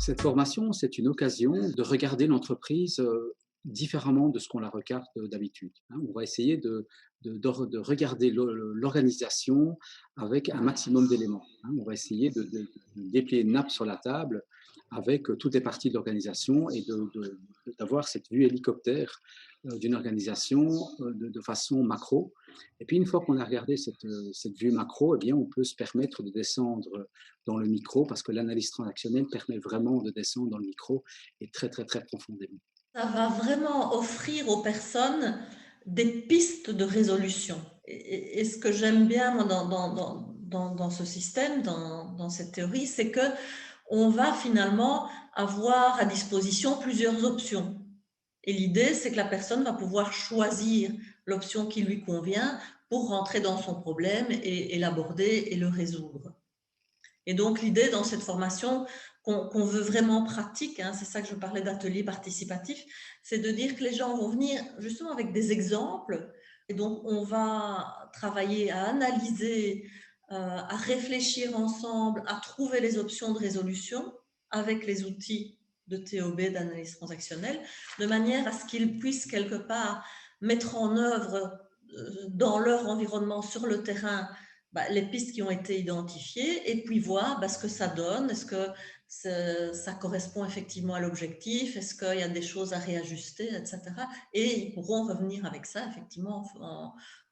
Cette formation, c'est une occasion de regarder l'entreprise différemment de ce qu'on la regarde d'habitude, hein. On va essayer de regarder l'organisation avec un maximum d'éléments, hein. On va essayer de déplier une nappe sur la table avec toutes les parties de l'organisation et d'avoir cette vue hélicoptère d'une organisation de façon macro. Et puis une fois qu'on a regardé cette vue macro, eh bien, on peut se permettre de descendre dans le micro parce que l'analyse transactionnelle permet vraiment de descendre dans le micro et très, très, très profondément. Ça va vraiment offrir aux personnes des pistes de résolution. Et ce que j'aime bien moi, dans ce système, dans cette théorie, c'est que on va finalement avoir à disposition plusieurs options. Et l'idée, c'est que la personne va pouvoir choisir l'option qui lui convient pour rentrer dans son problème et l'aborder et le résoudre. Et donc, l'idée dans cette formation qu'on veut vraiment pratique, hein, c'est ça que je parlais d'atelier participatif, c'est de dire que les gens vont venir justement avec des exemples. Et donc, on va travailler à analyser, à réfléchir ensemble, à trouver les options de résolution avec les outils de TOB, d'analyse transactionnelle, de manière à ce qu'ils puissent quelque part mettre en œuvre dans leur environnement sur le terrain les pistes qui ont été identifiées et puis voir ce que ça donne. Est-ce que ça correspond effectivement à l'objectif? Est-ce qu'il y a des choses à réajuster, etc. Et ils pourront revenir avec ça, effectivement,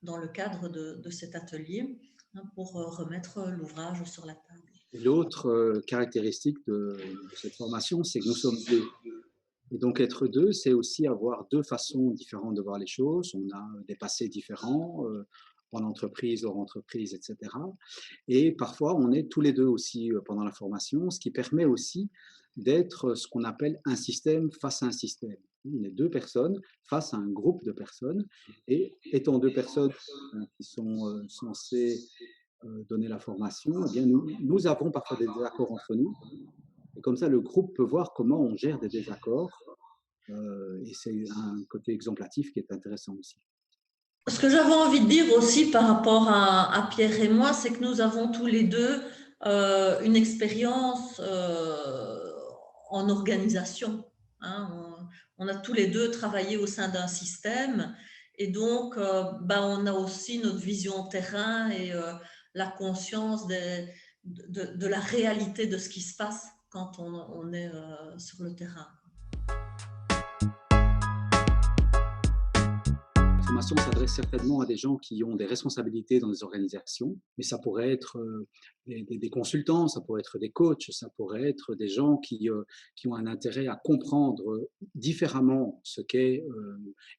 dans le cadre de cet atelier, hein, pour remettre l'ouvrage sur la table. Et l'autre caractéristique de cette formation, c'est que nous sommes deux. Et donc être deux, c'est aussi avoir deux façons différentes de voir les choses. On a des passés différents en entreprise, hors entreprise, etc. Et parfois, on est tous les deux aussi pendant la formation, ce qui permet aussi d'être ce qu'on appelle un système face à un système. On est deux personnes face à un groupe de personnes, et étant deux personnes qui sont censées donner la formation, eh bien nous avons parfois des désaccords entre nous. Et comme ça, le groupe peut voir comment on gère des désaccords. Et c'est un côté exemplatif qui est intéressant aussi. Ce que j'avais envie de dire aussi par rapport à Pierre et moi, c'est que nous avons tous les deux une expérience en organisation, hein. On a tous les deux travaillé au sein d'un système et donc on a aussi notre vision terrain et la conscience de la réalité de ce qui se passe quand on est sur le terrain. La formation s'adresse certainement à des gens qui ont des responsabilités dans des organisations, mais ça pourrait être des consultants, ça pourrait être des coachs, ça pourrait être des gens qui ont un intérêt à comprendre différemment ce qu'est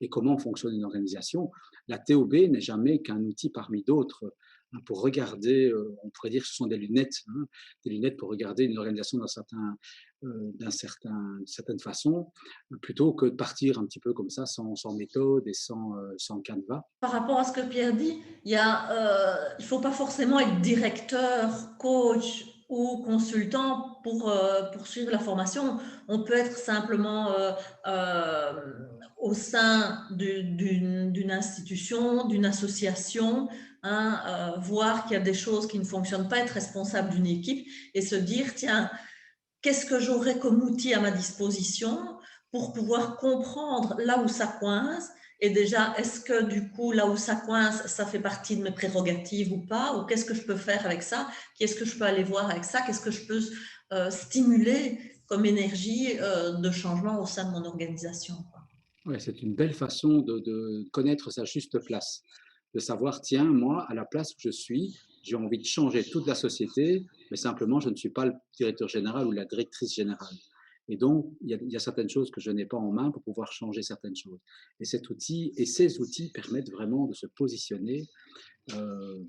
et comment fonctionne une organisation. La TOB n'est jamais qu'un outil parmi d'autres, hein, pour regarder, on pourrait dire que ce sont des lunettes, hein, des lunettes pour regarder une organisation d'une certaine façon, plutôt que de partir un petit peu comme ça, sans méthode et sans canevas. Par rapport à ce que Pierre dit, il ne faut pas forcément être directeur, coach ou consultant pour poursuivre la formation. On peut être simplement euh, au sein d'une institution, d'une association, hein, voir qu'il y a des choses qui ne fonctionnent pas, être responsable d'une équipe et se dire, tiens, qu'est-ce que j'aurais comme outil à ma disposition pour pouvoir comprendre là où ça coince? Et déjà, est-ce que du coup, là où ça coince, ça fait partie de mes prérogatives ou pas? Ou qu'est-ce que je peux faire avec ça? Qu'est-ce que je peux aller voir avec ça? Qu'est-ce que je peux stimuler comme énergie de changement au sein de mon organisation, quoi. Ouais, c'est une belle façon de connaître sa juste place, de savoir, tiens, moi, à la place où je suis, j'ai envie de changer toute la société, mais simplement, je ne suis pas le directeur général ou la directrice générale. Et donc, il y a certaines choses que je n'ai pas en main pour pouvoir changer certaines choses. Et cet outil et ces outils permettent vraiment de se positionner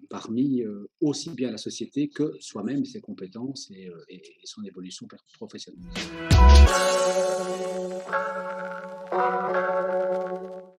parmi aussi bien la société que soi-même, ses compétences et son évolution professionnelle.